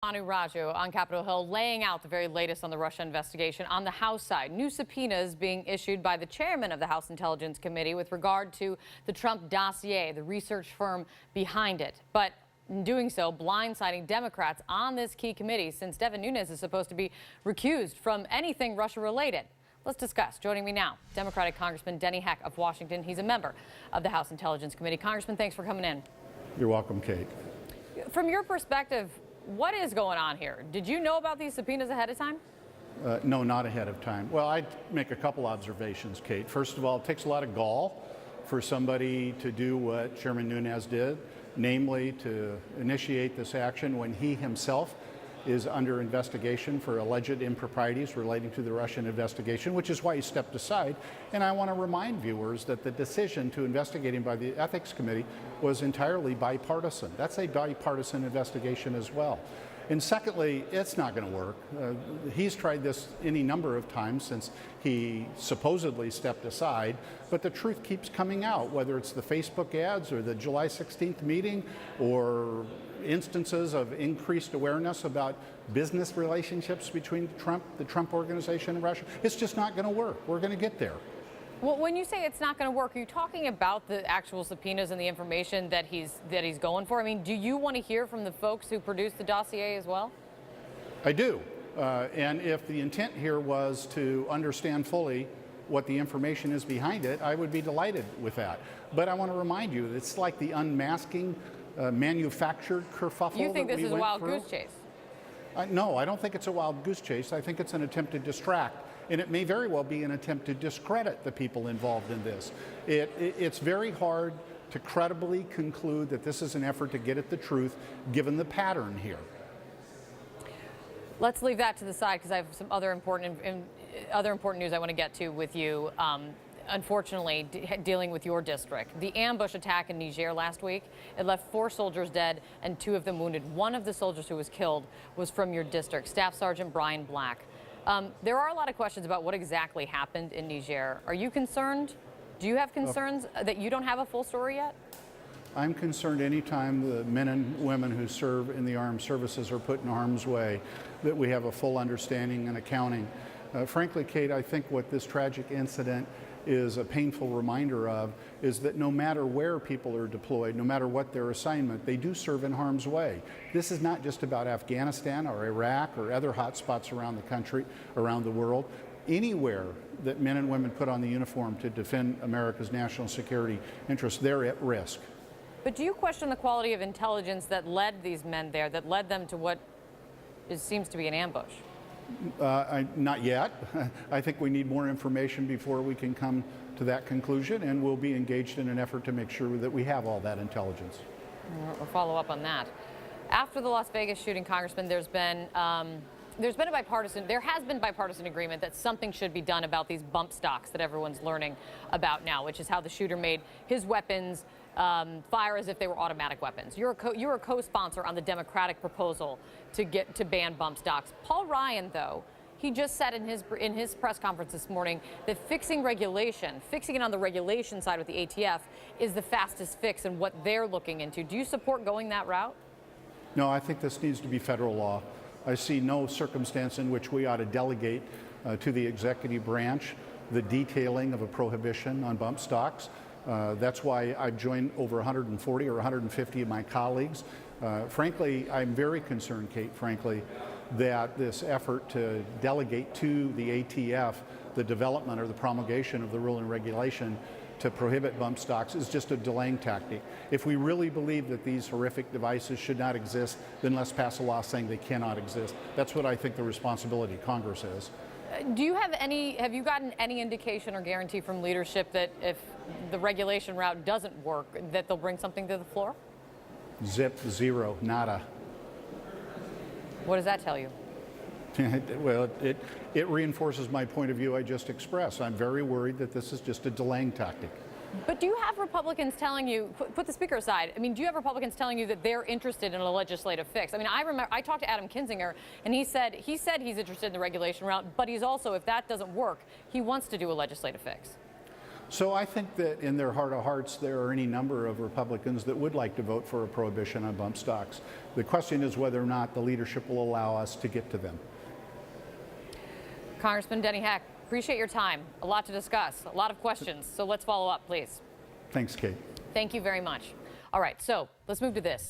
Anu Raju on Capitol Hill laying out the very latest on the Russia investigation. On the House side, new subpoenas being issued by the chairman of the House Intelligence Committee with regard to the Trump dossier, the research firm behind it. But in doing so, blindsiding Democrats on this key committee, since Devin Nunes is supposed to be recused from anything Russia related. Let's discuss. Joining me now, Democratic Congressman Denny Heck of Washington. He's a member of the House Intelligence Committee. Congressman, thanks for coming in. You're welcome, Kate. From your perspective, what is going on here? Did you know about these subpoenas ahead of time? No, not ahead of time. Well, I'd make a couple observations, Kate. First of all, it takes a lot of gall for somebody to do what Chairman Nunes did, namely to initiate this action when he himself is under investigation for alleged improprieties relating to the Russian investigation, which is why he stepped aside. And I want to remind viewers that the decision to investigate him by the Ethics Committee was entirely bipartisan. That's a bipartisan investigation as well. And secondly, it's not going to work. He's tried this any number of times since he supposedly stepped aside, but the truth keeps coming out, whether it's the Facebook ads or the July 16th meeting or instances of increased awareness about business relationships between the Trump organization and Russia. It's just not going to work. We're going to get there. Well, when you say it's not going to work, are you talking about the actual subpoenas and the information that he's going for? I mean, do you want to hear from the folks who produced the dossier as well? I do. And if the intent here was to understand fully what the information is behind it, I would be delighted with that. But I want to remind you, it's like the unmasking manufactured kerfuffle. You think this is a wild goose chase? No, I don't think it's a wild goose chase. I think it's an attempt to distract. And it may very well be an attempt to discredit the people involved in this. It's very hard to credibly conclude that this is an effort to get at the truth, given the pattern here. Let's leave that to the side because I have some other important news I want to get to with you. Unfortunately, dealing with your district. The ambush attack in Niger last week, it left 4 soldiers dead and 2 of them wounded. One of the soldiers who was killed was from your district, Staff Sergeant Brian Black. There are a lot of questions about what exactly happened in Niger. Are you concerned? Do you have concerns that you don't have a full story yet? I'm concerned anytime the men and women who serve in the armed services are put in harm's way, that we have a full understanding and accounting. Frankly, Kate, I think what this tragic incident is a painful reminder of is that no matter where people are deployed, no matter what their assignment, they do serve in harm's way. This is not just about Afghanistan or Iraq or other hot spots around the country, around the world. Anywhere that men and women put on the uniform to defend America's national security interests, they're at risk. But do you question the quality of intelligence that led these men there, that led them to what seems to be an ambush? Not yet. I think we need more information before we can come to that conclusion, and we'll be engaged in an effort to make sure that we have all that intelligence. We'll follow up on that. After the Las Vegas shooting, Congressman, there has been bipartisan agreement that something should be done about these bump stocks that everyone's learning about now, which is how the shooter made his weapons fire as if they were automatic weapons. You're a co-sponsor on the Democratic proposal to ban bump stocks. Paul Ryan, though, he just said in his press conference this morning that fixing it on the regulation side with the ATF is the fastest fix and what they're looking into. Do you support going that route? No, I think this needs to be federal law. I see no circumstance in which we ought to delegate to the executive branch the detailing of a prohibition on bump stocks. That's why I've joined over 140 or 150 of my colleagues. Frankly, I'm very concerned, Kate, that this effort to delegate to the ATF the development or the promulgation of the rule and regulation to prohibit bump stocks is just a delaying tactic. If we really believe that these horrific devices should not exist, then let's pass a law saying they cannot exist. That's what I think the responsibility of Congress is. Have you gotten any indication or guarantee from leadership that if the regulation route doesn't work, that they'll bring something to the floor? Zip, zero, nada. What does that tell you? Well, it reinforces my point of view I just expressed. I'm very worried that this is just a delaying tactic. But do you have Republicans telling you, put the speaker aside, I mean, do you have Republicans telling you that they're interested in a legislative fix? I mean, I remember I talked to Adam Kinzinger, and he said he's interested in the regulation route, but he's also, if that doesn't work, he wants to do a legislative fix. So I think that in their heart of hearts, there are any number of Republicans that would like to vote for a prohibition on bump stocks. The question is whether or not the leadership will allow us to get to them. Congressman Denny Heck, appreciate your time. A lot to discuss, a lot of questions. So let's follow up, please. Thanks, Kate. Thank you very much. All right, so let's move to this.